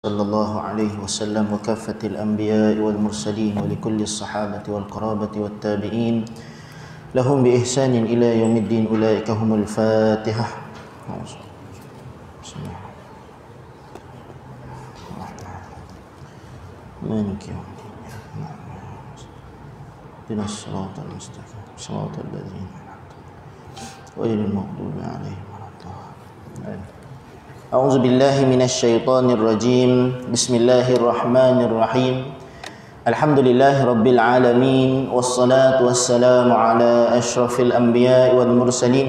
صلى الله عليه وسلم وكافة الأنبياء والمرسلين ولكل الصحابة والقرابة والتابعين لهم بإحسان إلى يوم الدين أولئك هم الفاتحة. مالك يوم الدين اهدنا الصراط المستقيم صراط الذين أنعمت عليهم غير المغضوب عليهم ولا الضالين. أعوذ بالله من الشيطان الرجيم. بسم الله الرحمن الرحيم. الحمد لله رب العالمين والصلاة والسلام على أشرف الأنبياء والمرسلين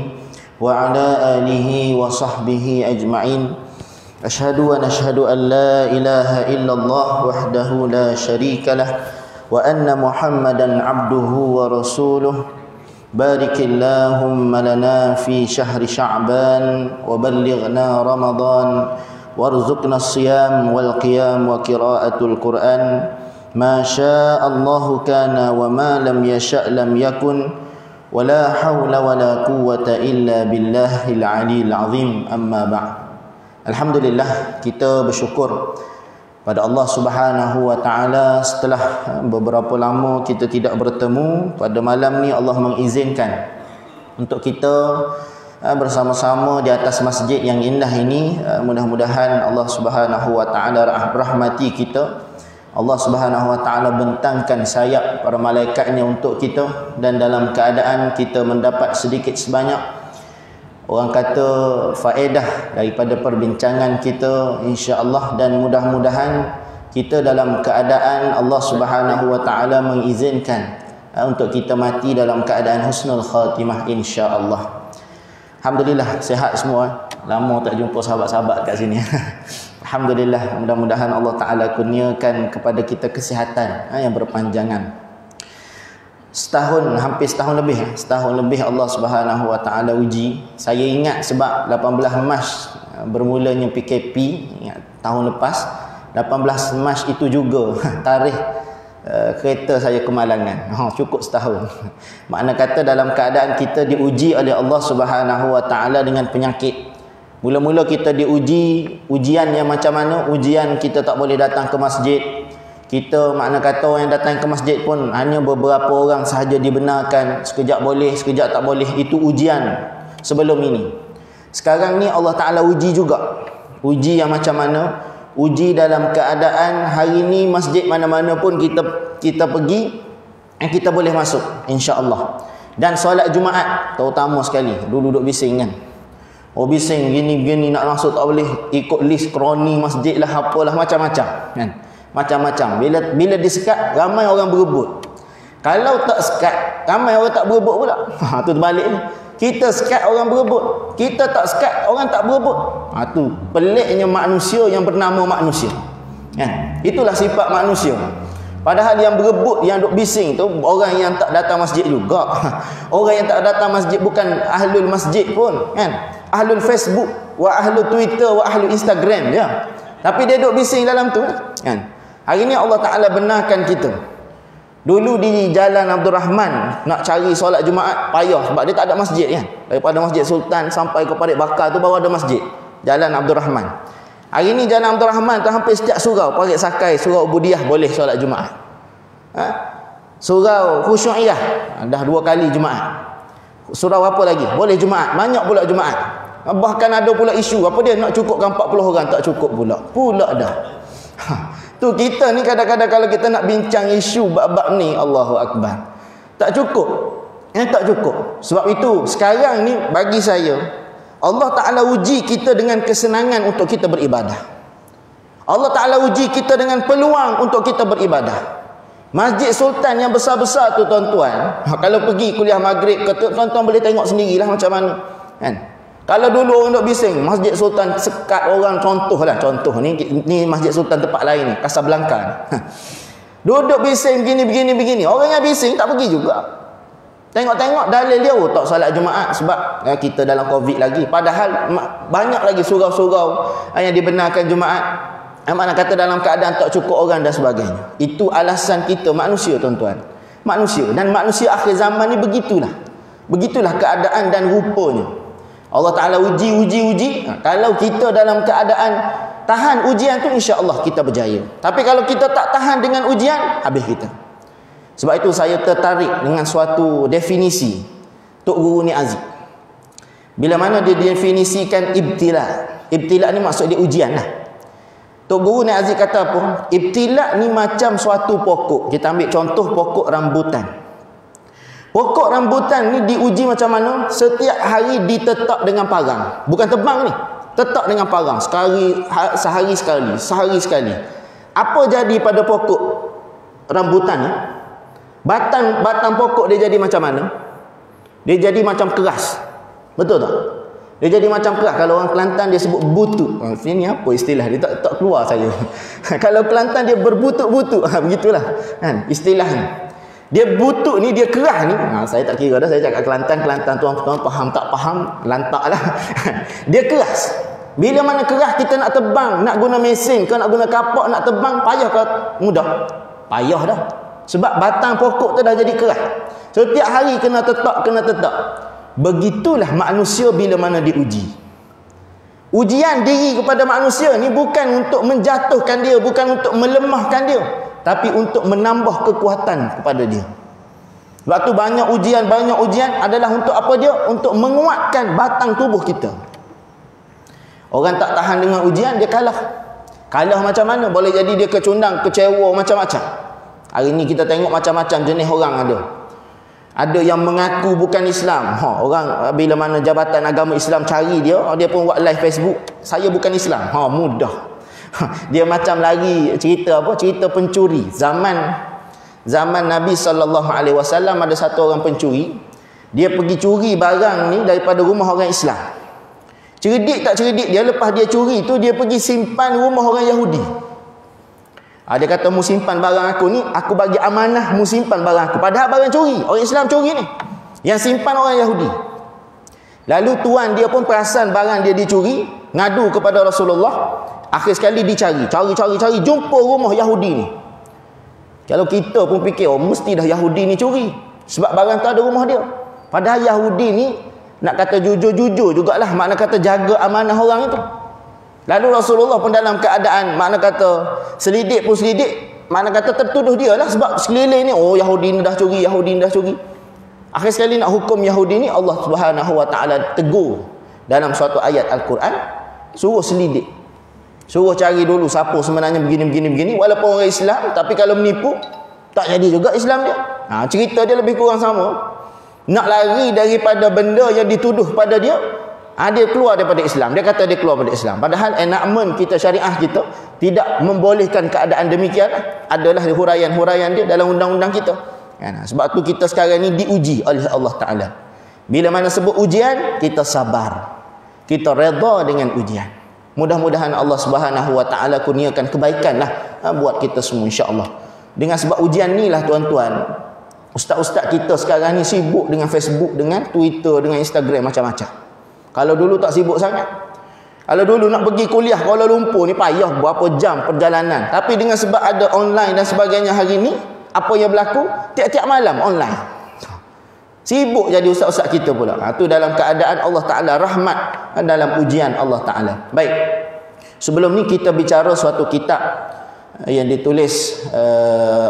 وعلى آله وصحبه أجمعين. أشهد ونشهد أن لا إله إلا الله وحده لا شريك له وأن محمدا عبده ورسوله. بارك اللهم لنا في شهر شعبان وبلغنا رمضان وارزقنا الصيام والقيام وقراءة القرآن. ما شاء الله كان وما لم يشأ لم يكن ولا حول ولا قوة إلا بالله العلي العظيم. أما بعد. Alhamdulillah, kita bersyukur pada Allah Subhanahu wa taala setelah beberapa lama kita tidak bertemu. Pada malam ni Allah mengizinkan untuk kita bersama-sama di atas masjid yang indah ini. Mudah-mudahan Allah Subhanahu wa taala rahmati kita. Allah Subhanahu wa taala bentangkan sayap para malaikatnya untuk kita, dan dalam keadaan kita mendapat sedikit sebanyak, orang kata, faedah daripada perbincangan kita, insya-Allah. Dan mudah-mudahan kita dalam keadaan Allah Subhanahu wa taala mengizinkan untuk kita mati dalam keadaan husnul khatimah, insya-Allah. Alhamdulillah, sihat semua. Lama tak jumpa sahabat-sahabat kat sini. Alhamdulillah, mudah-mudahan Allah taala kurniakan kepada kita kesihatan yang berpanjangan. Hampir setahun lebih Allah Subhanahu wa taala uji. Saya ingat sebab 18 Mac bermulanya PKP, ingat tahun lepas 18 Mac itu juga tarikh kereta saya kemalangan. Cukup setahun. Makna kata dalam keadaan kita diuji oleh Allah Subhanahu wa taala dengan penyakit. Mula-mula kita diuji, ujian yang macam mana? Ujian kita tak boleh datang ke masjid. Kita, makna kata, orang yang datang ke masjid pun hanya beberapa orang sahaja dibenarkan. Sekejap boleh, sekejap tak boleh. Itu ujian sebelum ini. Sekarang ni Allah Ta'ala uji juga. Uji yang macam mana? Uji dalam keadaan hari ni masjid mana-mana pun kita pergi, kita boleh masuk, insya-Allah. Dan solat Jumaat terutama sekali. Dulu duduk bising kan. Oh, bising gini-gini nak masuk tak boleh, ikut list kroni masjid lah, apalah, macam-macam kan. Macam-macam. Bila disekat, ramai orang berebut. Kalau tak sekat, ramai orang tak berebut pula. Tu terbalik ni. Kita sekat, orang berebut. Kita tak sekat, orang tak berebut. Tu peliknya manusia yang bernama manusia. Itulah sifat manusia. Padahal yang berebut, yang duk bising tu orang yang tak datang masjid juga. Orang yang tak datang masjid bukan ahlul masjid pun kan. Ahlul Facebook, wa ahlul Twitter, wa ahlul Instagram ya. Tapi dia duk bising dalam tu kan. Hari ni Allah Ta'ala benarkan kita. Dulu di Jalan Abdul Rahman nak cari solat Jumaat payah sebab dia tak ada masjid kan. Daripada Masjid Sultan sampai ke Parit Bakar tu baru ada masjid, Jalan Abdul Rahman. Hari ni Jalan Abdul Rahman tu hampir setiap surau, Parit Sakai, surau Ubudiah boleh solat Jumaat. Surau Khusyu'iyah dah 2 kali Jumaat. Surau apa lagi? Boleh Jumaat. Banyak pula Jumaat. Bahkan ada pula isu apa dia nak cukupkan 40 orang, tak cukup pula dah. Tu kita ni kadang-kadang kalau kita nak bincang isu bab-bab ni, Allahu Akbar, tak cukup. Tak cukup. Sebab itu sekarang ni bagi saya, Allah Ta'ala uji kita dengan kesenangan untuk kita beribadah. Allah Ta'ala uji kita dengan peluang untuk kita beribadah. Masjid Sultan yang besar-besar tu tuan-tuan, kalau pergi kuliah maghrib, tuan-tuan boleh tengok sendirilah macam mana kan. Kalau dulu orang duk bising, Masjid Sultan sekat orang, contoh ni Masjid Sultan tempat lain ni, Casablanca. Duduk bising begini. Orang yang bising tak pergi juga. Tengok-tengok dalil dia, tak solat Jumaat sebab kita dalam Covid lagi. Padahal banyak lagi surau-surau yang dibenarkan Jumaat. Mana kata dalam keadaan tak cukup orang dan sebagainya. Itu alasan kita manusia tuan-tuan. Manusia, dan manusia akhir zaman ni begitulah. Begitulah keadaan dan rupanya. Allah Ta'ala uji. Kalau kita dalam keadaan tahan ujian tu, insya-Allah kita berjaya. Tapi kalau kita tak tahan dengan ujian, habis kita. Sebab itu saya tertarik dengan suatu definisi Tok Guru ni Aziz. Bila mana dia definisikan ibtila. Ibtila ni maksud dia ujian lah. Tok Guru ni Aziz kata apa? Ibtila ni macam suatu pokok. Kita ambil contoh pokok rambutan. Pokok rambutan ni diuji macam mana? Setiap hari ditetak dengan parang. Bukan tebang ni. Tetak dengan parang. Sehari sekali. Apa jadi pada pokok rambutan ni? Batang pokok dia jadi macam mana? Dia jadi macam keras. Betul tak? Dia jadi macam keras. Kalau orang Kelantan dia sebut butut. Ini apa istilah dia? Tak keluar saya. Kalau Kelantan dia berbutut-butut. Begitulah kan istilahnya. Dia butut ni, dia keras ni. Saya tak kira dah. Saya cakap Kelantan tuan-tuan faham tak faham, lantak lah. Dia keras. Bila mana keras kita nak tebang, nak guna mesin ke nak guna kapak nak tebang, payah ke mudah? Payah dah. Sebab batang pokok tu dah jadi keras. Setiap hari kena tetak. Begitulah manusia bila mana diuji. Ujian diri kepada manusia ni bukan untuk menjatuhkan dia, bukan untuk melemahkan dia, tapi untuk menambah kekuatan kepada dia. Sebab tu banyak ujian adalah untuk apa dia? Untuk menguatkan batang tubuh kita. Orang tak tahan dengan ujian, dia kalah. Kalah macam mana? Boleh jadi dia kecundang, kecewa, macam-macam. Hari ni kita tengok macam-macam jenis orang ada. Ada yang mengaku bukan Islam. Orang bila mana Jabatan Agama Islam cari dia pun buat live Facebook. Saya bukan Islam. Mudah. Dia macam lagi cerita apa? Cerita pencuri. Zaman Nabi SAW ada satu orang pencuri. Dia pergi curi barang ni daripada rumah orang Islam. Cerdik tak cerdik dia, lepas dia curi tu dia pergi simpan rumah orang Yahudi. Dia kata, mu simpan barang aku ni, aku bagi amanah mu simpan barang aku. Padahal barang curi, orang Islam curi ni. Yang simpan orang Yahudi. Lalu tuan dia pun perasan barang dia dicuri, ngadu kepada Rasulullah. Akhir sekali dicari, cari, jumpa rumah Yahudi ni. Kalau kita pun fikir, mesti dah Yahudi ni curi. Sebab barang tu ada rumah dia. Padahal Yahudi ni, nak kata jujur-jujur jugalah, makna kata jaga amanah orang itu. Lalu Rasulullah pun dalam keadaan makna kata selidik pun selidik, makna kata tertuduh dia lah sebab sekeliling ni Yahudi ni dah curi. Akhir sekali nak hukum Yahudi ni, Allah Subhanahu wa taala tegur dalam suatu ayat Al-Quran, suruh selidik. Suruh cari dulu siapa sebenarnya begini walaupun orang Islam, tapi kalau menipu tak jadi juga Islam dia. Cerita dia lebih kurang sama. Nak lari daripada benda yang dituduh pada dia, dia keluar daripada Islam. Dia kata dia keluar daripada Islam. Padahal enakmen kita, syariah kita tidak membolehkan keadaan demikian. Adalah huraian-huraian dia dalam undang-undang kita. Sebab tu kita sekarang ni diuji oleh Allah Ta'ala. Bila mana sebut ujian, kita sabar. Kita redha dengan ujian. Mudah-mudahan Allah Subhanahu wa taala kurniakan kebaikan lah buat kita semua, insya-Allah. Dengan sebab ujian ni lah tuan-tuan, ustaz-ustaz kita sekarang ni sibuk dengan Facebook, dengan Twitter, dengan Instagram, macam-macam. Kalau dulu tak sibuk sangat. Kalau dulu nak pergi kuliah Kuala Lumpur ni payah berapa jam perjalanan. Tapi dengan sebab ada online dan sebagainya hari ni, apa yang berlaku? Tiap-tiap malam online. Sibuk jadi ustaz-ustaz kita pula. Tu dalam keadaan Allah Ta'ala rahmat, dalam ujian Allah Ta'ala. Baik. Sebelum ni kita bicara suatu kitab yang ditulis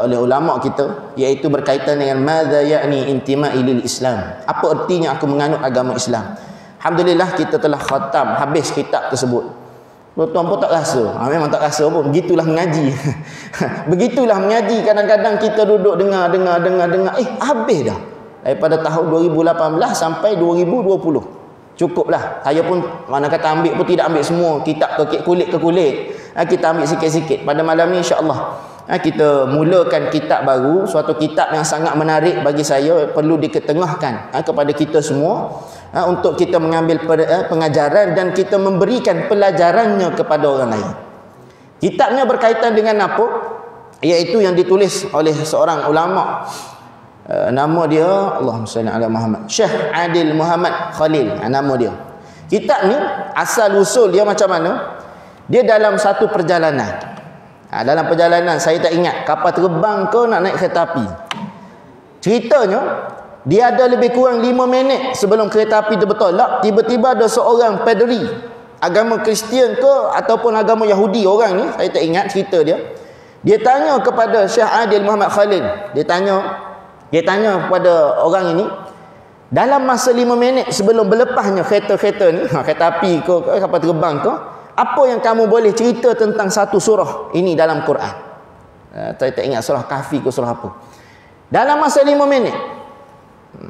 oleh ulama kita, iaitu berkaitan dengan madza ya'ni intima'i lil Islam. Apa artinya aku menganut agama Islam? Alhamdulillah kita telah khatam habis kitab tersebut. Tuan-tuan pun tak rasa. Memang tak rasa pun. Begitulah mengaji. Begitulah mengaji. Kadang-kadang kita duduk dengar. Habis dah. Daripada tahun 2018 sampai 2020. Cukuplah. Saya pun mana kata ambil pun tidak ambil semua kitab kulit ke kulit. Kita ambil sikit-sikit. Pada malam ni insya-Allah kita mulakan kitab baru, suatu kitab yang sangat menarik bagi saya, perlu diketengahkan kepada kita semua untuk kita mengambil pengajaran dan kita memberikan pelajarannya kepada orang lain. Kitabnya berkaitan dengan apa? Iaitu yang ditulis oleh seorang ulama, nama dia Allahumma salli ala Muhammad, Syekh Adil Muhammad Khalil, nama dia. Kitab ni asal usul dia macam mana? Dia dalam satu perjalanan. Dalam perjalanan saya tak ingat kapal terbang ke nak naik kereta api. Ceritanya dia ada lebih kurang 5 minit sebelum kereta api dia bertolak, tiba-tiba ada seorang padri agama Kristian ke ataupun agama Yahudi orang ni, saya tak ingat cerita dia. Dia tanya kepada Syekh Adil Muhammad Khalil. Dia tanya kepada orang ini, dalam masa 5 minit sebelum berlepasnya kereta-kereta ni, kereta api ke kapal terbang ke, apa yang kamu boleh cerita tentang satu surah ini dalam Quran? Saya tak ingat surah Kahfi ke surah apa. Dalam masa 5 minit.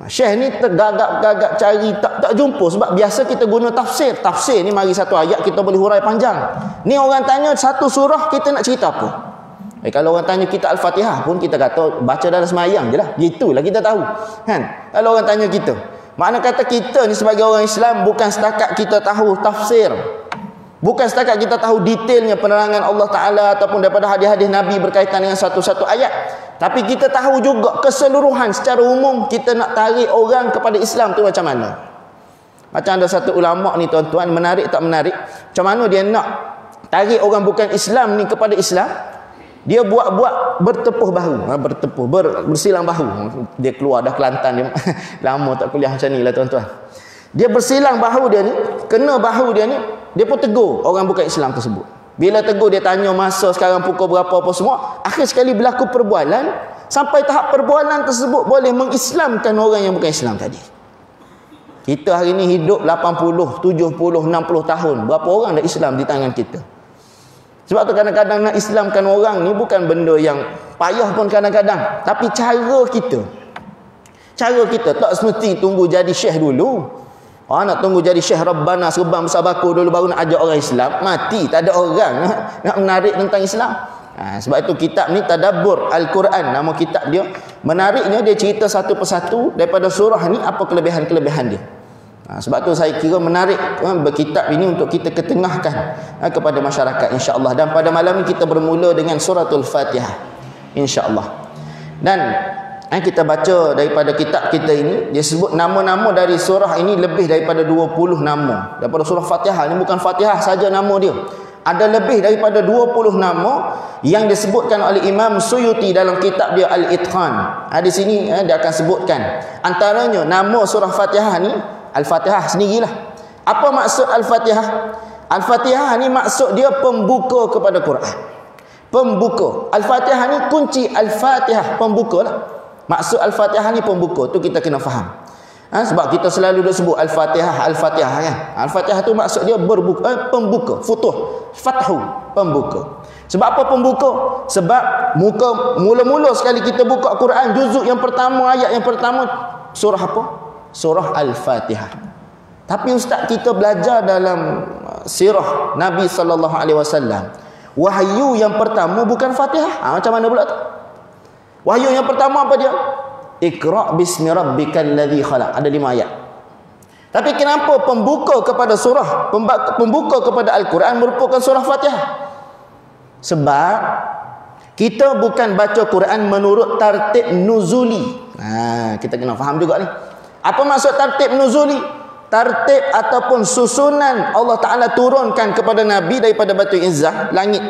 Syekh ni tergagap-gagap cari, tak jumpa. Sebab biasa kita guna tafsir. Tafsir ni mari satu ayat kita boleh hurai panjang. Ni orang tanya satu surah, kita nak cerita apa? Kalau orang tanya kita Al-Fatihah pun kita kata baca dalam semayang je lah. Gitulah kita tahu. Kan? Kalau orang tanya kita, makna kata kita ni sebagai orang Islam bukan setakat kita tahu tafsir. Bukan setakat kita tahu detailnya penerangan Allah Ta'ala ataupun daripada hadis-hadis Nabi berkaitan dengan satu-satu ayat. Tapi kita tahu juga keseluruhan secara umum kita nak tarik orang kepada Islam tu macam mana. Macam ada satu ulama ni tuan-tuan, menarik tak menarik. Macam mana dia nak tarik orang bukan Islam ni kepada Islam? Dia buat bertepuh bahu, bersilang bahu. Dia keluar dah Kelantan dia. Lama tak kuliah macam ni lah tuan-tuan. Dia bersilang bahu dia ni, kena bahu dia ni, dia pun tegur orang bukan Islam tersebut. Bila tegur dia tanya masa sekarang pukul berapa apa semua. Akhir sekali berlaku perbualan, sampai tahap perbualan tersebut boleh mengislamkan orang yang bukan Islam tadi. Kita hari ni hidup 80, 70, 60 tahun. Berapa orang dah Islam di tangan kita? Sebab tu kadang-kadang nak Islamkan orang ni bukan benda yang payah pun kadang-kadang. Tapi cara kita tak semesti tunggu jadi syekh dulu. Nak tunggu jadi syekh Rabbana serban besar baku dulu baru nak ajak orang Islam. Mati, tak ada orang nak menarik tentang Islam. Sebab itu kitab ni Tadabbur Al-Quran, nama kitab dia. Menariknya dia cerita satu persatu daripada surah ni apa kelebihan-kelebihan dia. Sebab tu saya kira menarik berkitab ini untuk kita ketengahkan kepada masyarakat insya-Allah. Dan pada malam ini kita bermula dengan suratul Fatihah insya-Allah. Dan kita baca daripada kitab kita ini, dia sebut nama-nama dari surah ini lebih daripada 20 nama. Daripada surah Fatihah ini bukan Fatihah saja nama dia. Ada lebih daripada 20 nama yang disebutkan oleh Imam Suyuti dalam kitab dia Al-Itqan. Di sini dia akan sebutkan antaranya nama surah Fatihah ni Al-Fatihah sendirilah. Apa maksud Al-Fatihah? Al-Fatihah ni maksud dia pembuka kepada Quran. Pembuka. Al-Fatihah ni kunci Al-Fatihah, pembuka lah. Maksud Al-Fatihah ni pembuka. Tu kita kena faham. Sebab kita selalu dah sebut Al-Fatihah, Al-Fatihah kan. Al-Fatihah tu maksud dia berbuka, pembuka. Futuh, fathu, pembuka. Sebab apa pembuka? Sebab mula-mula sekali kita buka Quran, juzuk yang pertama, ayat yang pertama, surah apa? Surah Al-Fatihah. Tapi ustaz kita belajar dalam sirah Nabi SAW, wahyu yang pertama bukan Fatihah. Macam mana pula tu? Wahyu yang pertama apa dia? Iqra' bismi rabbikal ladzi khalaq. Ada 5 ayat. Tapi kenapa pembuka kepada surah, pembuka kepada Al-Quran merupakan surah Fatihah? Sebab kita bukan baca Quran menurut tartib nuzuli. Kita kena faham juga ni. Apa maksud tartib nuzuli? Tartib ataupun susunan Allah Ta'ala turunkan kepada Nabi daripada Batu Izzah, langit.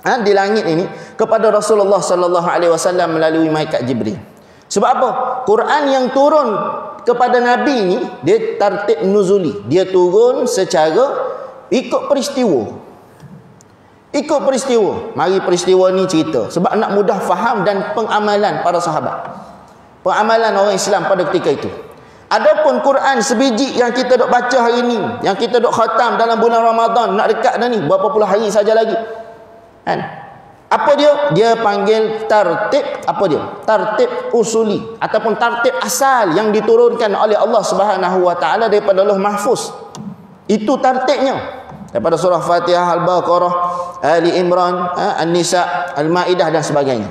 Di langit ini kepada Rasulullah sallallahu alaihi wasallam melalui malaikat Jibril. Sebab apa? Quran yang turun kepada Nabi ni dia tartib nuzuli. Dia turun secara ikut peristiwa. Ikut peristiwa. Mari peristiwa ni cerita sebab nak mudah faham dan pengamalan para sahabat. Pengamalan orang Islam pada ketika itu. Adapun Quran sebiji yang kita dok baca hari ni, yang kita dok khatam dalam bulan Ramadan, nak dekat dah ni, berapa puluh hari saja lagi. Kan? Apa dia? Dia panggil tartib, apa dia? Tartib usuli ataupun tartib asal yang diturunkan oleh Allah Subhanahu wa taala daripada Lauh Mahfuz. Itu tartibnya. Daripada surah Fatihah, Al-Baqarah, Ali Imran, An-Nisa, Al-Maidah dan sebagainya.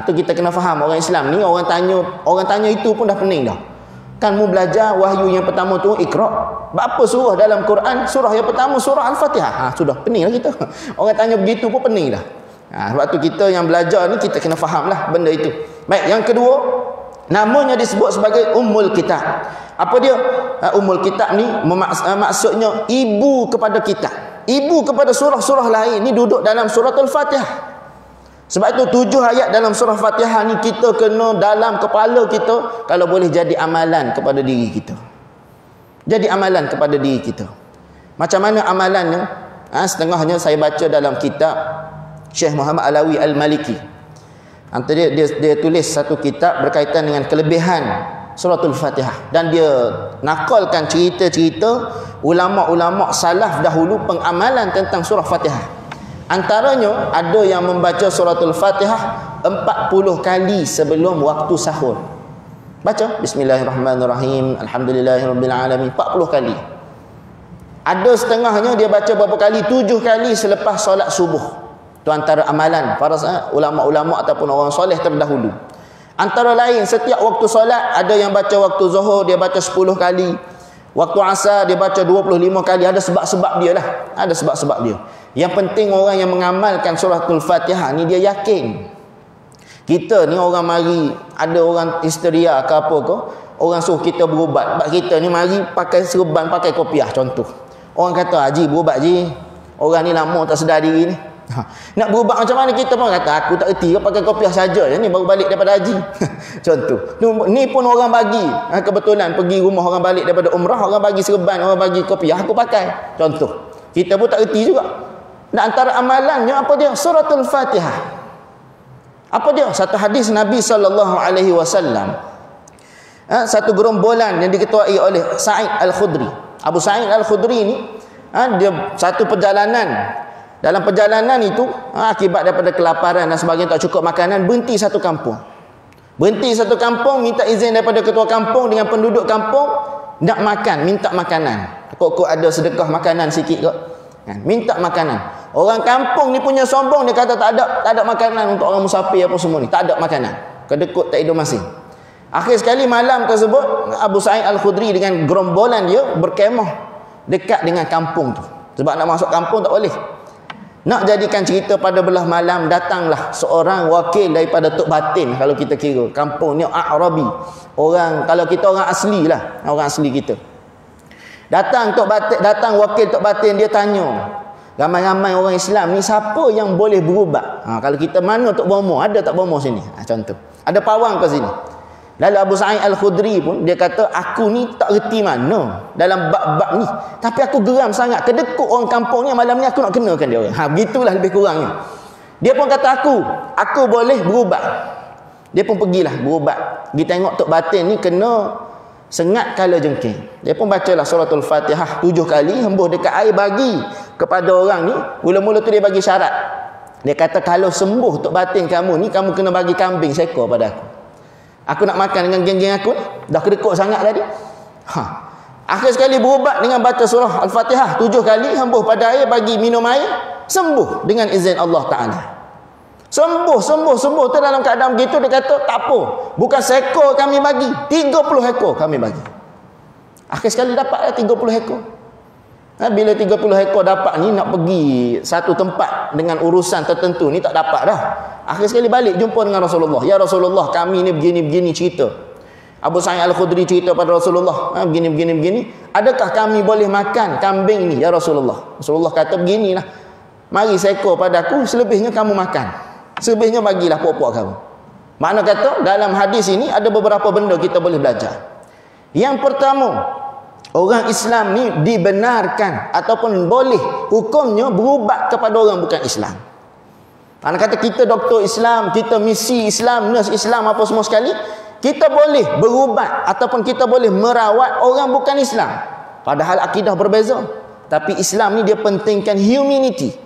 Tu kita kena faham orang Islam ni, orang tanya itu pun dah pening dah. Kan mu belajar wahyu yang pertama tu Iqra'. Berapa surah dalam Quran? Surah yang pertama surah Al-Fatihah. Sudah pening lah kita. Orang tanya begitu pun pening dah. Sebab tu kita yang belajar ni kita kena faham lah benda itu. Baik, yang kedua, namanya disebut sebagai Ummul Kitab. Apa dia? Ummul Kitab ni maksudnya ibu kepada kitab. Ibu kepada surah-surah lain ni duduk dalam suratul Fatihah. Sebab itu 7 ayat dalam surah Fatihah ni kita kena dalam kepala kita, kalau boleh jadi amalan kepada diri kita. Jadi amalan kepada diri kita. Macam mana amalannya? Setengahnya saya baca dalam kitab Syekh Muhammad Alawi Al-Maliki. Antara dia tulis satu kitab berkaitan dengan kelebihan suratul Fatihah, dan dia nakalkan cerita-cerita ulama-ulama salaf dahulu pengamalan tentang surah Fatihah. Antaranya ada yang membaca suratul Fatihah 40 kali sebelum waktu sahur. Baca Bismillahirrahmanirrahim, Alhamdulillahirabbil alamin 40 kali. Ada setengahnya dia baca berapa kali? 7 kali selepas solat subuh. Itu antara amalan para ulama-ulama ataupun orang soleh terdahulu. Antara lain, setiap waktu solat ada yang baca waktu zuhur dia baca 10 kali. Waktu asar dia baca 25 kali. Ada sebab-sebab dia lah. Ada sebab-sebab dia. Yang penting orang yang mengamalkan suratul Fatihah ni dia yakin. Kita ni orang mari, ada orang histeria ke apa ke, orang suruh kita berubat. Sebab kita ni mari pakai serban, pakai kopiah contoh. Orang kata, Haji berubat Haji. Orang ni lama tak sedar diri ni. Nak berubat macam mana? Kita pun kata, aku tak erti, pakai kopiah saja. Ni baru balik daripada haji. Contoh. Ni pun orang bagi. Kebetulan pergi rumah orang balik daripada umrah, orang bagi serban, orang bagi kopiah, aku pakai. Contoh. Kita pun tak erti juga. Dan antara amalannya apa dia? Suratul Fatihah. Apa dia? Satu hadis Nabi SAW. Satu gerombolan yang diketuai oleh Sa'id Al-Khudri. Abu Sa'id Al-Khudri ni, dia satu perjalanan. Dalam perjalanan itu, akibat daripada kelaparan dan sebagainya, tak cukup makanan, berhenti satu kampung. Berhenti satu kampung, minta izin daripada ketua kampung dengan penduduk kampung, nak makan, minta makanan. Kok ada sedekah makanan sikit kot. Minta makanan. Orang kampung ni punya sombong, dia kata tak ada makanan untuk orang musafir apa semua ni. Tak ada makanan. Kedekut tak hidup masing. Akhir sekali malam tersebut, Abu Sa'id Al-Khudri dengan gerombolan dia berkemah dekat dengan kampung tu. Sebab nak masuk kampung tak boleh. Nak jadikan cerita pada belah malam, datanglah seorang wakil daripada Tok Batin, kalau kita kira kampung ni A'rabi. Orang, kalau kita orang asli lah, orang asli kita. Datang Tok Batin, datang wakil Tok Batin, dia tanya ramai-ramai orang Islam ni siapa yang boleh berubat. Kalau kita mana Tok Bomo, ada tak Bomo sini? Contoh. Ada pawang ke sini? Lalu Abu Sa'id Al-Khudri pun dia kata, aku ni tak reti mana dalam bab-bab ni, tapi aku geram sangat, kedekut orang kampung ni, malam ni aku nak kenakan dia orang. Begitulah lebih kurangnya. Dia pun kata aku boleh berubat. Dia pun pergilah berubat. Dia tengok Tok Batin ni kena sengat kala jengking. Dia pun bacalah suratul Fatihah 7 kali, hembuh dekat air, bagi kepada orang ni. Mula-mula tu dia bagi syarat. Dia kata, kalau sembuh Tok Batin kamu ni, kamu kena bagi kambing seekor pada aku. Aku nak makan dengan geng-geng aku ni. Dah kedekut sangat tadi. Akhir sekali berubat dengan baca surah Al-Fatihah 7 kali, hembuh pada air, bagi minum air, sembuh dengan izin Allah Ta'ala. Sembuh. Tu dalam keadaan begitu, dia kata, tak apa. Bukan seekor kami bagi, 30 ekor kami bagi. Akhir sekali dapatlah 30 ekor. Bila 30 ekor dapat ni, nak pergi satu tempat dengan urusan tertentu ni tak dapat dah. Akhir sekali balik jumpa dengan Rasulullah. Ya Rasulullah, kami ni begini-begini cerita. Abu Sa'id Al-Khudri cerita pada Rasulullah, begini. Adakah kami boleh makan kambing ni ya Rasulullah? Rasulullah kata, beginilah. Mari seekor padaku, selebihnya kamu makan. Selebihnya bagilah puak-puak kamu. Makna kata, dalam hadis ini ada beberapa benda kita boleh belajar. Yang pertama, orang Islam ni dibenarkan ataupun boleh hukumnya berubat kepada orang bukan Islam. Anak kata kita doktor Islam, kita misi Islam, nurse Islam apa semua sekali, kita boleh berubat ataupun kita boleh merawat orang bukan Islam. Padahal akidah berbeza. Tapi Islam ni dia pentingkan humanity.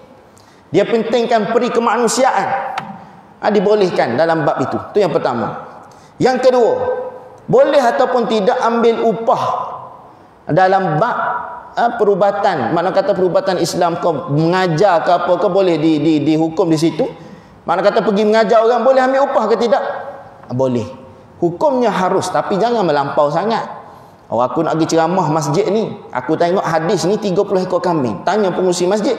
Dia pentingkan peri kemanusiaan. Dibolehkan dalam bab itu. Itu yang pertama. Yang kedua, boleh ataupun tidak ambil upah dalam bab perubatan. Mana kata perubatan Islam kau mengajar ke apa ke, boleh dihukum di situ. Mana kata pergi mengajar orang, boleh ambil upah ke tidak? Boleh. Hukumnya harus, tapi jangan melampau sangat. Aku nak pergi ceramah masjid ni, aku tengok hadis ni 30 ekor kambing. Tanya pengurusi masjid,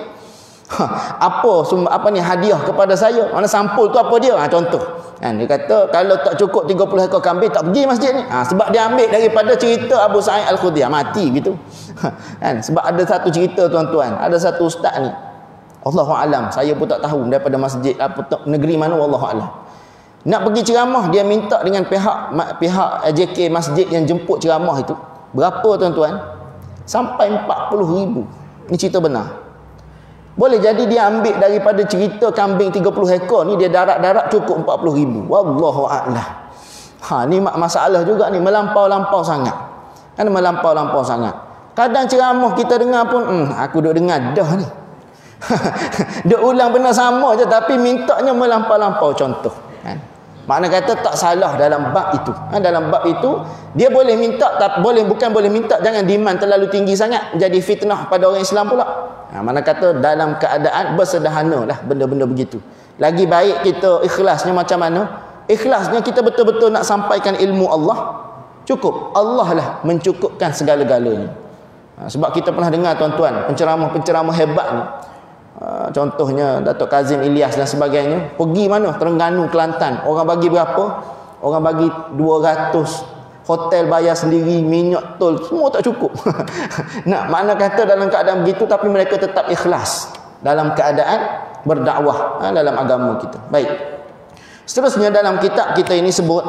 apa ni hadiah kepada saya? Mana sampul tu apa dia? Contoh. Dia kata kalau tak cukup 30 ekor kambing tak pergi masjid ni. Sebab dia ambil daripada cerita Abu Sa'id Al-Khudri, mati gitu. Sebab ada satu cerita tuan-tuan, ada satu ustaz ni. Allahu alam, saya pun tak tahu daripada masjid apa negeri mana, wallahu alam. Nak pergi ceramah, dia minta dengan pihak JK masjid yang jemput ceramah itu. Berapa tuan-tuan? Sampai 40,000. Ini cerita benar. Boleh jadi dia ambil daripada cerita kambing 30 ekor ni, dia darat-darat cukup 40,000. Wallahu a'lam. Ni masalah juga ni, melampau-lampau sangat. Kan melampau-lampau sangat. Kadang ceramah kita dengar pun, aku duk dengar dah ni. Duk ulang benda sama je tapi mintanya melampau-lampau contoh. Kan? Makna kata tak salah dalam bab itu. Dalam bab itu dia boleh minta, tak boleh, bukan boleh minta, jangan demand terlalu tinggi sangat jadi fitnah pada orang Islam pula. Makna kata dalam keadaan bersederhana lah benda-benda begitu. Lagi baik kita ikhlasnya macam mana? Ikhlasnya kita betul-betul nak sampaikan ilmu Allah. Cukup. Allah lah mencukupkan segala-galanya. Sebab kita pernah dengar tuan-tuan penceramah-penceramah hebat ni. Contohnya Datuk Kazim Ilyas dan sebagainya, pergi mana? Terengganu, Kelantan. Orang bagi berapa? Orang bagi 200. Hotel bayar sendiri, minyak tol, semua tak cukup. Makna kata dalam keadaan begitu tapi mereka tetap ikhlas dalam keadaan berdakwah dalam agama kita. Baik. Seterusnya dalam kitab kita ini sebut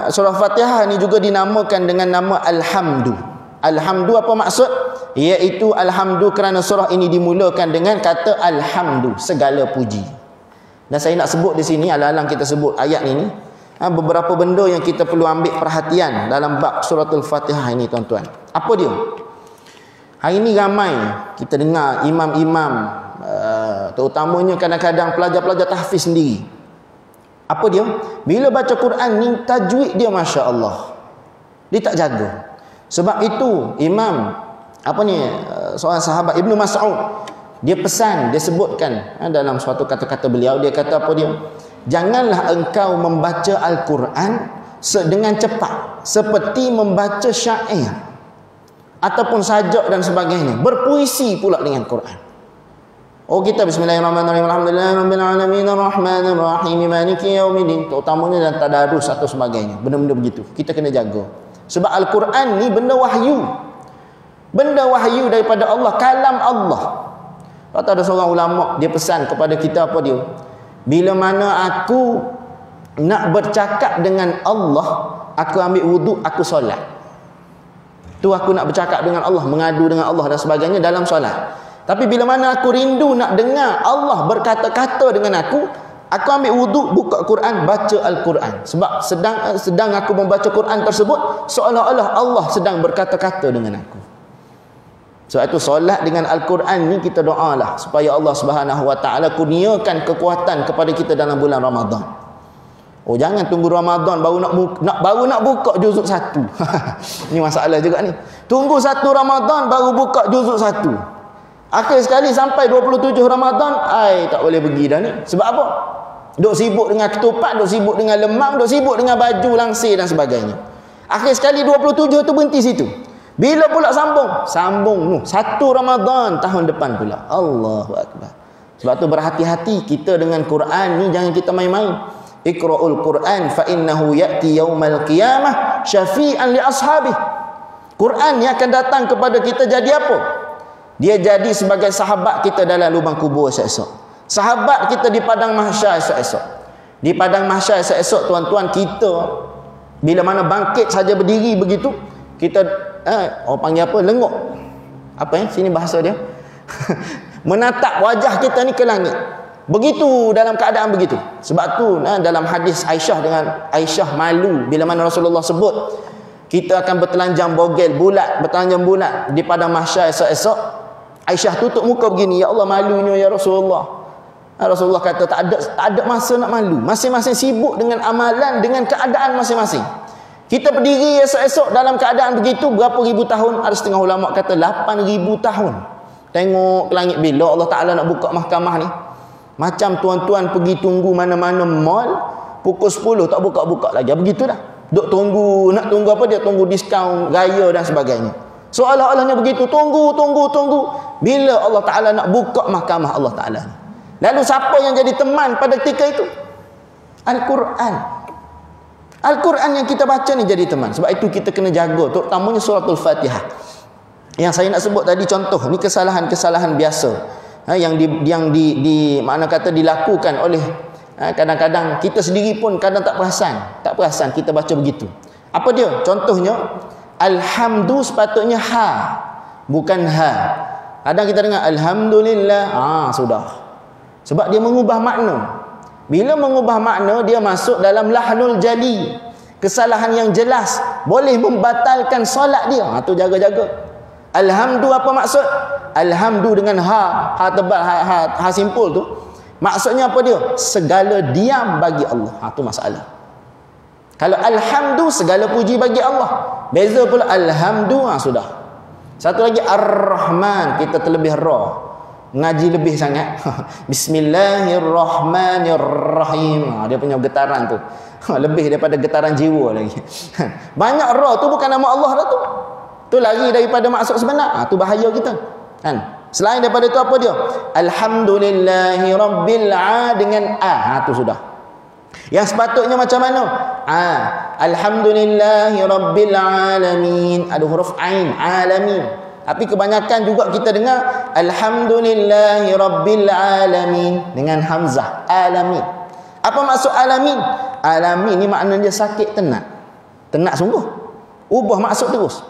surah Fatihah ni juga dinamakan dengan nama Alhamdu. Alhamdu apa maksud? Iaitu alhamdu kerana surah ini dimulakan dengan kata alhamdu, segala puji. Dan saya nak sebut di sini, alang-alang kita sebut ayat ini, beberapa benda yang kita perlu ambil perhatian dalam bab suratul Fatihah ini tuan-tuan. Apa dia? Hari ini ramai kita dengar imam-imam, terutamanya kadang-kadang pelajar-pelajar tahfiz sendiri. Apa dia? Bila baca Quran ni tajwid dia Masya Allah, dia tak jaga. Sebab itu seorang sahabat Ibnu Mas'ud, dia pesan, dia sebutkan dalam suatu kata-kata beliau, dia kata apa dia? Janganlah engkau membaca Al-Quran dengan cepat seperti membaca syair ataupun sajak dan sebagainya, berpuisi pula dengan Quran. Kita bismillahirrahmanirrahim, alhamdulillahirabbil alamin, arrahmanir rahim, maliki yaumiddin, terutamanya dan tadarus atau sebagainya. Benda-benda begitu kita kena jaga. Sebab Al-Quran ni benda wahyu. Benda wahyu daripada Allah, kalam Allah. Kata ada seorang ulama, dia pesan kepada kita apa dia? Bila mana aku nak bercakap dengan Allah, aku ambil wuduk, aku solat. Tu aku nak bercakap dengan Allah, mengadu dengan Allah dan sebagainya dalam solat. Tapi bila mana aku rindu nak dengar Allah berkata-kata dengan aku ambil wuduk, buka Quran, baca Al-Quran. Sebab sedang aku membaca Quran tersebut, seolah-olah Allah sedang berkata-kata dengan aku. Sebab itu solat dengan Al-Quran ni kita doalah supaya Allah Subhanahu Wa Taala kurniakan kekuatan kepada kita dalam bulan Ramadan. Jangan tunggu Ramadan baru nak buka juzuk 1. Ini masalah juga ni. Tunggu 1 Ramadan baru buka juzuk 1. Akhir sekali sampai 27 Ramadan, tak boleh pergi dah ni. Sebab apa? Duk sibuk dengan ketupat, duk sibuk dengan lemang, duk sibuk dengan baju langsir dan sebagainya. Akhir sekali 27 tu berhenti situ. Bila pula sambung 1 Ramadan tahun depan pula. Allahu Akbar. Sebab tu berhati-hati kita dengan Quran ni, jangan kita main-main. Iqra'ul Quran fa innahu ya'ti yaumal qiyamah syafi'an li ashabih. Quran ni akan datang kepada kita jadi apa? Dia jadi sebagai sahabat kita dalam lubang kubur esok-esok. Sahabat kita di padang mahsyar esok-esok. Di padang mahsyar esok-esok tuan-tuan, kita bila mana bangkit saja berdiri begitu, kita orang panggil apa? Lengok. Sini bahasa dia. Menatap wajah kita ni ke langit. Begitu, dalam keadaan begitu. Sebab tu dalam hadis Aisyah malu bila mana Rasulullah sebut kita akan bertelanjang bulat di padang mahsyar esok-esok. Aisyah tutup muka begini, ya Allah malunya ya Rasulullah. Rasulullah kata tak ada masa nak malu. Masing-masing sibuk dengan amalan, dengan keadaan masing-masing. Kita berdiri esok-esok dalam keadaan begitu berapa ribu tahun? Ada setengah ulama kata 8,000 tahun. Tengok langit bila Allah Ta'ala nak buka mahkamah ni. Macam tuan-tuan pergi tunggu mana-mana mall, pukul 10 tak buka-buka lagi. Begitu dah. Nak tunggu apa dia? Tunggu diskaun raya dan sebagainya. Seolah-olahnya begitu, tunggu. Bila Allah Ta'ala nak buka mahkamah Allah Ta'ala. Lalu siapa yang jadi teman pada ketika itu? Al-Quran. Al-Quran yang kita baca ni jadi teman. Sebab itu kita kena jaga, terutamanya suratul Fatihah. Yang saya nak sebut tadi contoh, ni kesalahan-kesalahan biasa. Yang makna kata dilakukan oleh kadang-kadang kita sendiri pun kadang tak perasan kita baca begitu. Apa dia? Contohnya, alhamdu sepatutnya ha. bukan ha. Kadang kita dengar alhamdulillah, sudah. Sebab dia mengubah makna. Bila mengubah makna, dia masuk dalam lahnul jali. Kesalahan yang jelas boleh membatalkan solat dia. Tu jaga-jaga. Alhamdu apa maksud? Alhamdu dengan ha tebal, ha simpul tu. Maksudnya apa dia? Segala diam bagi Allah. Tu masalah. Kalau alhamdu, segala puji bagi Allah. Beza pula alhamdu, sudah. Satu lagi ar-Rahman, kita terlebih ra. Ngaji lebih sangat. Bismillahirrahmanirrahim. Dia punya getaran tu. Lebih daripada getaran jiwa lagi. Banyak ra tu bukan nama Allah dah tu. Tu lari daripada maksud sebenar. Tu bahaya kita. Kan? Selain daripada tu apa dia? Alhamdulillahi rabbil dengan tu sudah. Yang sepatutnya macam mana? Alhamdulillahi rabbil alamin. Ada huruf ain, alamin. Tapi kebanyakan juga kita dengar alhamdulillahi rabbil alamin dengan hamzah, alamin. Apa maksud alamin? Alamin ni maknanya sakit tenat. Tenat sungguh. Ubah maksud terus.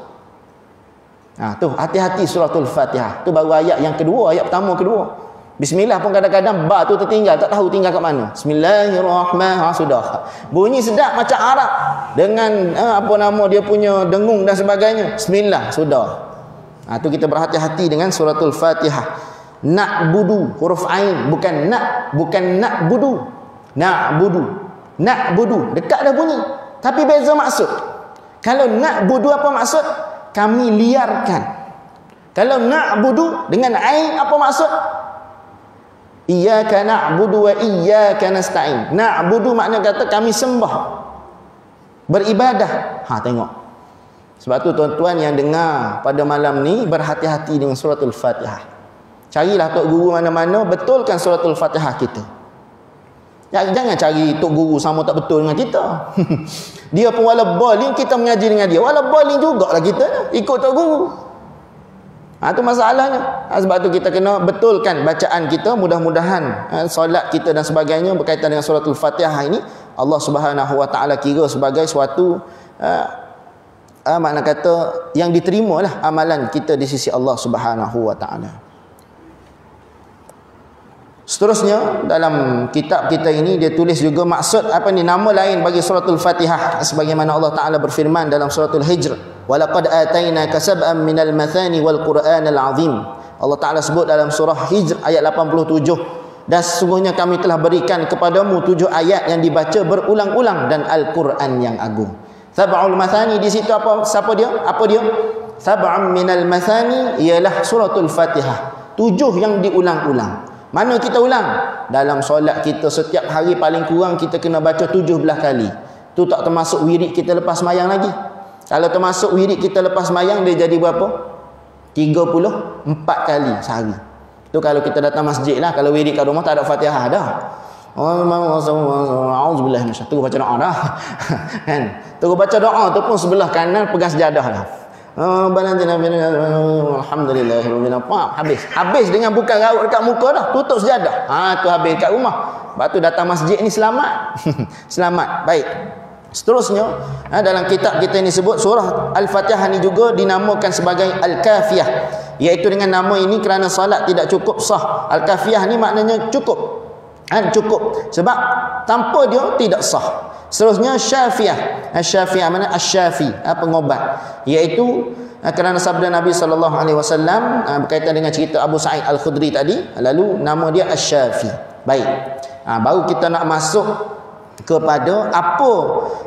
Tu hati-hati suratul Fatihah. Tu baru ayat yang kedua, ayat pertama kedua. Bismillah pun kadang-kadang ba tu tertinggal, tak tahu tinggal kat mana. Bismillahirrahmanirrahim. Sudah. Bunyi sedap macam Arab dengan dia punya dengung dan sebagainya. Bismillah, sudah. Tu kita berhati-hati dengan suratul Fatihah. Na'budu, huruf ain, bukan na'budu. Na'budu, dekat dah bunyi. Tapi beza maksud. Kalau na'budu apa maksud? Kami liarkan. Kalau na'budu dengan ain apa maksud? Iyyaka na'budu wa iyyaka nasta'in. Na'budu makna kata kami sembah, beribadah. Tengok. Sebab tu tuan-tuan yang dengar pada malam ni, berhati-hati dengan suratul Fatihah. Carilah tok guru mana-mana, betulkan suratul Fatihah kita. Jangan cari tok guru sama tak betul dengan kita. Dia pun wala boleh kita mengaji dengan dia, wala boleh jugalah kita ikut tok guru. Itu masalahnya. Sebab tu kita kena betulkan bacaan kita. Mudah-mudahan solat kita dan sebagainya berkaitan dengan suratul Fatihah ini, Allah Subhanahu Wa Taala kira sebagai suatu makna kata yang diterimalah amalan kita di sisi Allah Subhanahu Wa Taala. Seterusnya dalam kitab kita ini dia tulis juga maksud apa ni, nama lain bagi suratul Fatihah, sebagaimana Allah Taala berfirman dalam suratul Hijr, walaqad atainaka sab'an minal mathani wal qur'anal azim. Allah Taala sebut dalam surah Hijr ayat 87, dan sesungguhnya kami telah berikan kepadamu 7 ayat yang dibaca berulang-ulang dan Al-Quran yang agung. Sab'ul mathani di situ apa dia? Sab'an minal mathani ialah suratul Fatihah, 7 yang diulang-ulang. Mana kita ulang? Dalam solat kita setiap hari paling kurang kita kena baca 17 kali. Tu tak termasuk wirid kita lepas sembahyang lagi. Kalau termasuk wirid kita lepas sembahyang, dia jadi berapa? 34 kali sehari. Tu kalau kita datang masjid lah. Kalau wirid kat rumah tak ada Fatihah dah. Auzubillahi minasyaitanir rajim. Tu baca doa dah. Kan? Tu baca doa tu pun sebelah kanan pegang sejadah dah. Alhamdulillah, habis dengan bukan raut dekat muka dah, tutup sejadah. Tu habis kat rumah. Lepas tu datang masjid ni selamat. Selamat. Baik. Seterusnya dalam kitab kita ini sebut surah Al-Fatihah ni juga dinamakan sebagai Al-Kafiyah, iaitu dengan nama ini kerana salat tidak cukup sah. Al-Kafiyah ni maknanya cukup. Cukup. Sebab tanpa dia tidak sah. Seterusnya Syafiyah. Syafiyah mana? Asy-Syafi, pengobat, iaitu kerana sabda Nabi sallallahu alaihi wasallam berkaitan dengan cerita Abu Sa'id Al-Khudri tadi, lalu nama dia Asy-Syafi. Baik. Baru kita nak masuk kepada apa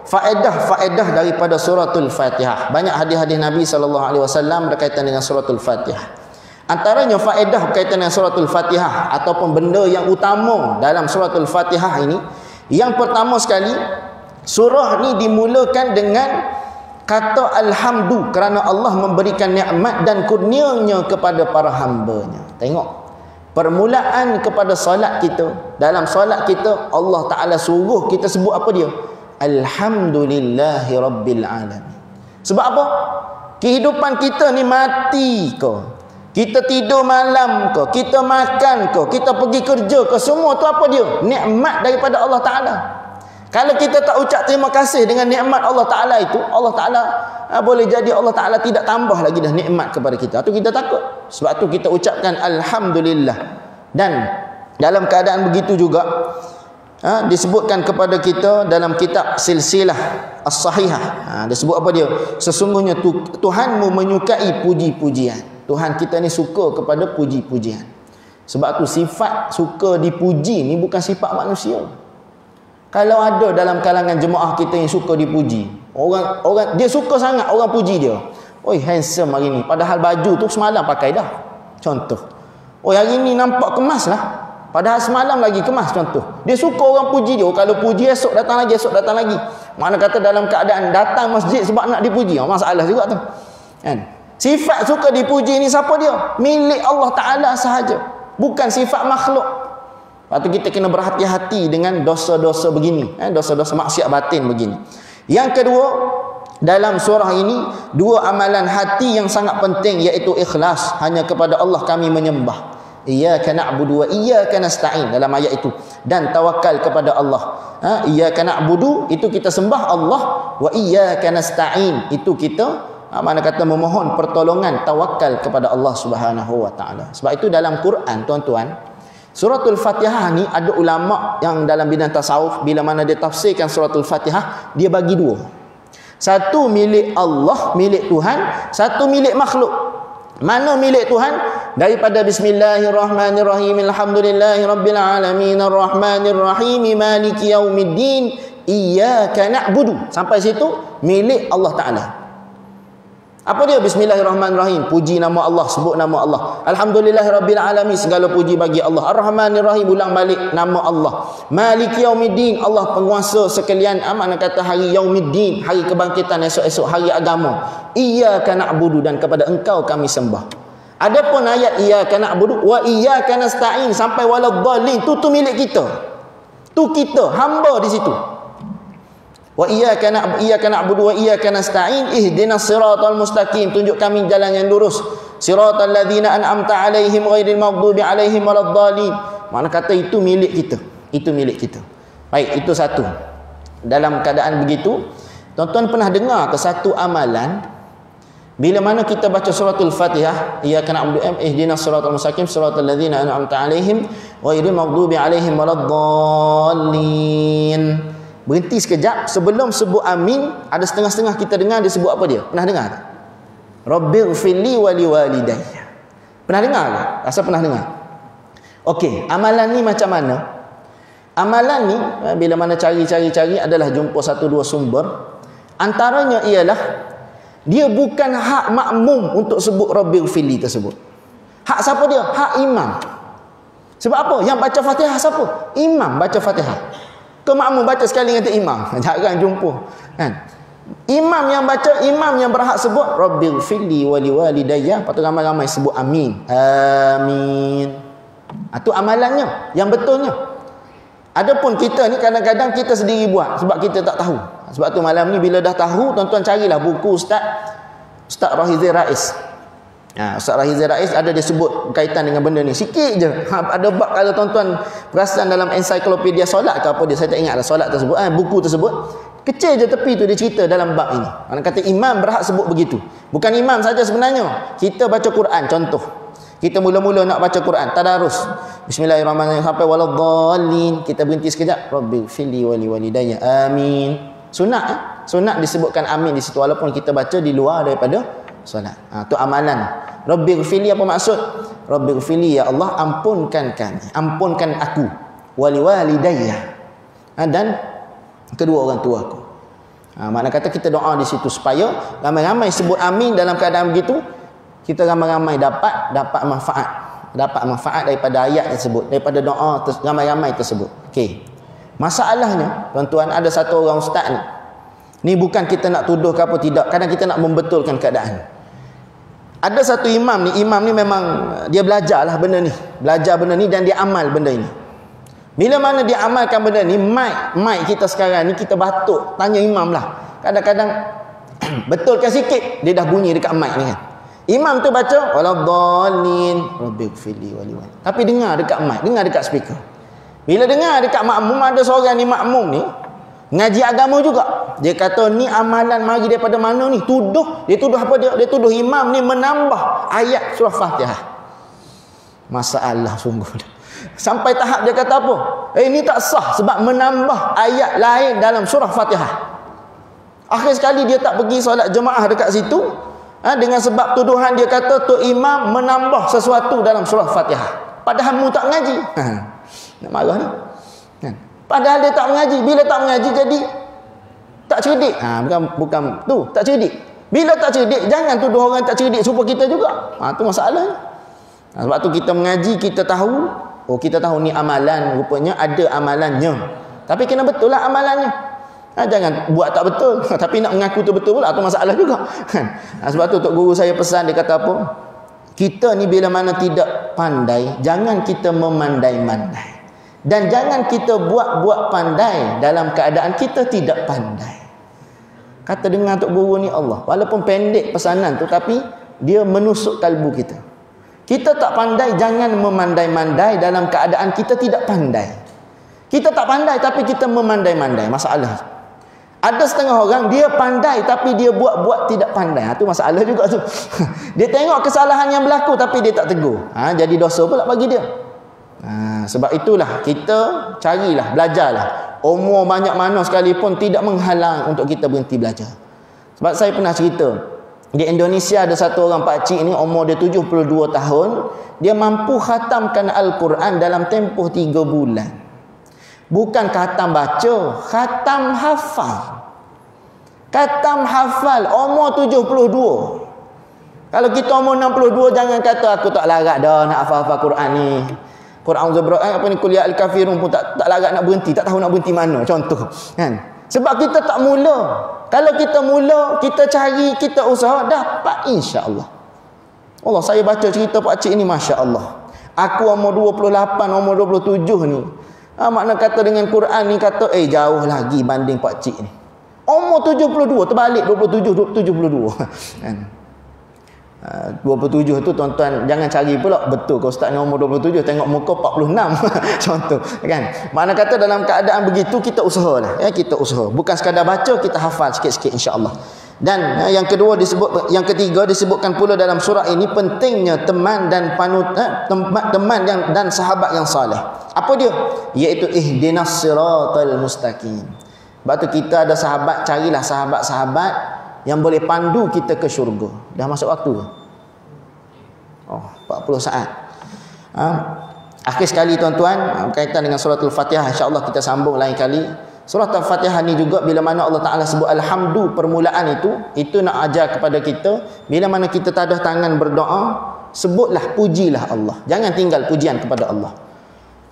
faedah-faedah daripada suratul Fatihah. Banyak hadis-hadis Nabi sallallahu alaihi wasallam berkaitan dengan suratul Fatihah. Antaranya faedah berkaitan dengan suratul Fatihah ataupun benda yang utama dalam suratul Fatihah ini, yang pertama sekali, surah ni dimulakan dengan kata alhamdu, kerana Allah memberikan nikmat dan kurnianya kepada para hamba-Nya. Tengok, permulaan kepada solat kita. Dalam solat kita Allah Ta'ala suruh kita sebut apa dia? Alhamdulillahi Rabbil Alamin. Sebab apa? Kehidupan kita ni mati ke, kita tidur malam ke, kita makan ke, kita pergi kerja ke, semua tu apa dia? Nikmat daripada Allah Ta'ala. Kalau kita tak ucap terima kasih dengan nikmat Allah Ta'ala itu, Allah Ta'ala boleh jadi Allah Ta'ala tidak tambah lagi dah nikmat kepada kita. Itu kita takut. Sebab tu kita ucapkan Alhamdulillah. Dan dalam keadaan begitu juga, disebutkan kepada kita dalam kitab Silsilah As-Sahihah. Dia sebut apa dia? Sesungguhnya Tuhanmu menyukai puji-pujian. Tuhan kita ni suka kepada puji-pujian. Sebab tu sifat suka dipuji ni bukan sifat manusia. Kalau ada dalam kalangan jemaah kita yang suka dipuji, orang dia suka sangat orang puji dia. Oi, handsome hari ni. Padahal baju tu semalam pakai dah. Contoh. Oi, hari ni nampak kemas lah. Padahal semalam lagi kemas, contoh. Dia suka orang puji dia. Kalau puji esok datang lagi, esok datang lagi. Mana kata dalam keadaan datang masjid sebab nak dipuji. Masalah juga tu. Kan? Sifat suka dipuji ni siapa dia? Milik Allah Ta'ala sahaja. Bukan sifat makhluk. Lepas tu kita kena berhati-hati dengan dosa-dosa begini. Dosa-dosa maksiat batin begini. Yang kedua, dalam surah ini, dua amalan hati yang sangat penting, iaitu ikhlas. Hanya kepada Allah kami menyembah. Iyyaka na'budu wa iyyaka nasta'in, dalam ayat itu. Dan tawakal kepada Allah. Iyyaka na'budu, itu kita sembah Allah. Wa iyyaka nasta'in, itu kita mana kata memohon pertolongan, tawakal kepada Allah Subhanahu wa taala. Sebab itu dalam Quran, tuan-tuan, Suratul Fatihah ni ada ulama yang dalam bidang tasawuf, bila mana dia tafsirkan Suratul Fatihah, dia bagi dua. Satu milik Allah, milik Tuhan, satu milik makhluk. Mana milik Tuhan? Daripada Bismillahirrahmanirrahim, Alhamdulillahirabbil alamin, Arrahmanirrahim, Maliki yaumiddin, Iyyaka na'budu. Sampai situ milik Allah Taala. Apa dia? Bismillahirrahmanirrahim, puji nama Allah, sebut nama Allah. Alhamdulillahirabbil alamin, segala puji bagi Allah. Ar-Rahmanir-Rahim, ulang balik nama Allah. Maliki yaumiddin, Allah penguasa sekalian, mana kata hari yaumiddin, hari kebangkitan, esok-esok hari agama. Iyyaka na'budu, dan kepada engkau kami sembah. Adapun ayat iyyaka na'budu wa iyyaka nasta'in sampai waladhdallin, tu milik kita. Tu kita, hamba di situ. Wa iyyaka na'budu wa iyyaka nasta'in ihdinas siratal mustaqim, tunjuk kami jalan yang lurus. Siratal ladzina an'amta 'alaihim ghairil maghdubi 'alaihim waladdallin. Mana kata itu milik kita. Itu milik kita. Baik, itu satu. Dalam keadaan begitu, tuan-tuan pernah dengar ke satu amalan bila mana kita baca suratul Fatihah, iyyaka na'budu ihdinas siratal mustaqim siratal ladzina an'amta 'alaihim ghairil maghdubi 'alaihim waladdallin. Berhenti sekejap, sebelum sebut amin, ada setengah-setengah kita dengar dia sebut apa dia? Pernah dengar tak? Rabbighfirli wa liwalidayya. Pernah dengar tak? Rasa pernah dengar? Okey, amalan ni macam mana? Amalan ni bila mana cari adalah jumpa satu dua sumber. Antaranya ialah dia bukan hak makmum untuk sebut Rabbighfirli tersebut. Hak siapa dia? Hak imam. Sebab apa? Yang baca Fatihah siapa? Imam baca Fatihah. Ke makmum baca sekali dengan imam. Jarang jumpa. Kan? Imam yang baca, imam yang berhak sebut Rabbighfirli wa liwalidayya. Lepas tu ramai-ramai sebut amin. Amin. Itu amalannya, yang betulnya. Adapun kita ni kadang-kadang kita sendiri buat sebab kita tak tahu. Sebab tu malam ni bila dah tahu, tuan-tuan carilah buku Ustaz Rahizi Rais. Ustaz Rahizi Rais ada dia sebut berkaitan dengan benda ni. Sikit je. Ada bab kalau tuan-tuan perasan dalam ensiklopedia solat ke apa dia, saya tak ingatlah solat tersebut. Buku tersebut. Kecil je tepi tu dia cerita dalam bab ini. Mana kata imam berhak sebut begitu. Bukan imam saja sebenarnya. Kita baca Quran, contoh. Kita mula-mula nak baca Quran, tadarus. Bismillahirrahmanirrahim sampai waladdallin. Kita berhenti sekejap. Rabbighfirli wa liwalidayya. Amin. Sunat sunat disebutkan amin di situ walaupun kita baca di luar daripada solat. Tu amalan. Rabbighfirli apa maksud? Rabbighfirli, ya Allah ampunkan kami, ampunkan aku, wali walidayya, dan kedua orang tua aku. Makna kata kita doa di situ supaya ramai-ramai sebut amin dalam keadaan begitu, kita ramai-ramai dapat manfaat daripada ayat tersebut, daripada doa ramai-ramai tersebut. Okey. Masalahnya, tuan-tuan, ada satu orang ustaz ni bukan kita nak tuduh ke apa tidak, kadang kita nak membetulkan keadaan. Ada satu imam ni memang dia belajarlah benda ni. Belajar benda ni dan dia amal benda ini. Bila mana dia amalkan benda ni, mic kita sekarang ni kita batuk tanya imam lah. Kadang-kadang betulkan sikit, dia dah bunyi dekat mic ni kan. Imam tu baca waladdallin rabbighfirli wa liwalidayya. Tapi dengar dekat mic, dengar dekat speaker. Bila dengar dekat makmum, ada seorang ni makmum ni, Ngaji agama juga. Dia kata ni amalan mari daripada mana ni? Dia tuduh apa dia? Dia tuduh imam ni menambah ayat surah Fatihah. Masalah sungguh. Sampai tahap dia kata apa? Ini tak sah sebab menambah ayat lain dalam surah Fatihah. Akhir sekali dia tak pergi solat jemaah dekat situ. Dengan sebab tuduhan dia kata tu imam menambah sesuatu dalam surah Fatihah. Padahal mu tak mengaji. Nak marah ni. Padahal dia tak mengaji. Bila tak mengaji jadi tak cerdik. Bukan tu, tak cerdik. Bila tak cerdik, jangan tuduh orang tak cerdik supaya kita juga. Tu masalahnya. Sebab tu kita mengaji, kita tahu, kita tahu ni amalan, rupanya ada amalannya. Tapi kena betul lah amalannya. Jangan buat tak betul tapi nak mengaku tu betul pula, tu masalah juga. Sebab tu tok guru saya pesan, dia kata apa? Kita ni bila mana tidak pandai, jangan kita memandai-mandai. Dan jangan kita buat-buat pandai dalam keadaan kita tidak pandai. Kata dengar tok guru ni Allah, walaupun pendek pesanan tu tapi dia menusuk kalbu kita. Kita tak pandai, jangan memandai-mandai dalam keadaan kita tidak pandai. Kita tak pandai tapi kita memandai-mandai, masalah. Ada setengah orang dia pandai tapi dia buat-buat tidak pandai. Itu masalah juga tu. Dia tengok kesalahan yang berlaku tapi dia tak tegur. Jadi dosa pula bagi dia. Sebab itulah kita carilah, belajarlah. Umur banyak mana sekalipun tidak menghalang untuk kita berhenti belajar. Sebab saya pernah cerita, di Indonesia ada satu orang pakcik ni, umur dia 72 tahun. Dia mampu khatamkan Al-Quran dalam tempoh 3 bulan. Bukan khatam baca, khatam hafal. Khatam hafal umur 72. Kalau kita umur 62, jangan kata aku tak larat dah nak hafal-hafal Quran ni. Quran apa ni, Qul ya al-kafirun pun tak larat nak berhenti, tak tahu nak berhenti mana, contoh kan. Sebab kita tak mula. Kalau kita mula, kita cari, kita usaha, dapat insya-Allah. Allah, saya baca cerita pak cik ni, masya-Allah. Aku umur 28, umur 27 ni. Makna kata dengan Quran ni kata jauh lagi banding pak cik ni. Umur 72, terbalik 27 72 kan. 27 tu tuan-tuan jangan cari pula betul ke ustaz ni umur 27, tengok muka 46 contoh kan. Makna kata dalam keadaan begitu kita usahalah kita usaha. Bukan sekadar baca, kita hafal sikit-sikit insya-Allah. Dan yang ketiga disebutkan pula dalam surah ini pentingnya teman dan teman dan sahabat yang saleh. Apa dia? Iaitu ihdinas siratal mustaqim. Sebab tu kita ada sahabat, carilah sahabat-sahabat yang boleh pandu kita ke syurga. Dah masuk waktu ke? 40 saat. Akhir sekali tuan-tuan, berkaitan dengan surah Al-Fatihah, insya-Allah kita sambung lain kali. Surah Al-Fatihah ni juga bila mana Allah Ta'ala sebut alhamdu permulaan itu nak ajar kepada kita, bila mana kita tadah tangan berdoa, sebutlah, pujilah Allah. Jangan tinggal pujian kepada Allah.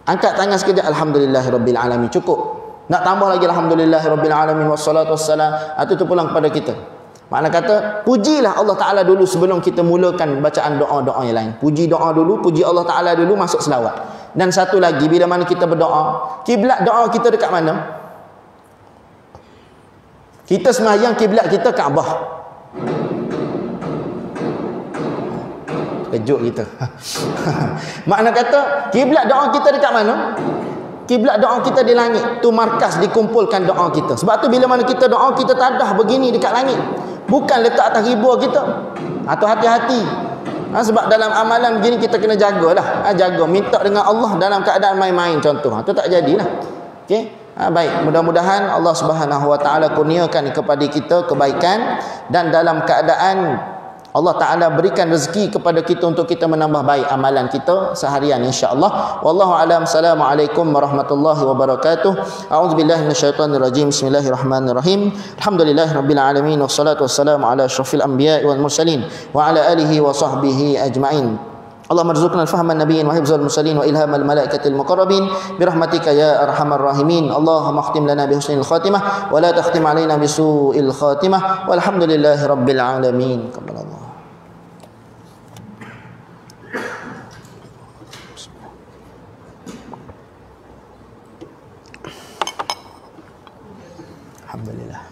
Angkat tangan sekejap, alhamdulillahirabbil alamin, cukup. Nak tambah lagi alhamdulillahirabbil alamin wassalatu wassalam, itu pulang kepada kita. Makna kata pujilah Allah Ta'ala dulu sebelum kita mulakan bacaan doa-doa yang lain. Puji doa dulu, puji Allah Ta'ala dulu, masuk selawat. Dan satu lagi, bila mana kita berdoa, kiblat doa kita dekat mana? Kita sembahyang, kiblat kita Kaabah. Kejut kita. Makna kata kiblat doa kita dekat mana? Kiblat doa kita di langit. Tu markas dikumpulkan doa kita. Sebab tu bila mana kita doa, kita tadah begini dekat langit. Bukan letak atas ribua kita. Atau hati-hati. Sebab dalam amalan begini kita kena jagalah. Jaga, minta dengan Allah dalam keadaan main-main contoh. Tu tak jadilah. Okey. Baik, mudah-mudahan Allah Subhanahu Wa Taala kurniakan kepada kita kebaikan, dan dalam keadaan Allah Ta'ala berikan rezeki kepada kita untuk kita menambah baik amalan kita seharian insya-Allah. Wallahu a'lam. Assalamualaikum warahmatullahi wabarakatuh. A'udzubillahi minasyaitonirrajim. Bismillahirrahmanirrahim. Alhamdulillahirabbil alamin wassalatu wassalamu ala asyrafil anbiya'i wal mursalin wa ala alihi wa sahbihi ajma'in. Allahumma rzuqna al-fahma an-nabiyyin wa hifzal mursalin wa ilhamal malaikatil muqarrabin birahmatika ya arhamar rahimin. Allahumma khtim lana bi husnil khatimah wa la takhtim alaina bi su'il khatimah. Walhamdulillahi rabbil alamin. Alhamdulillah.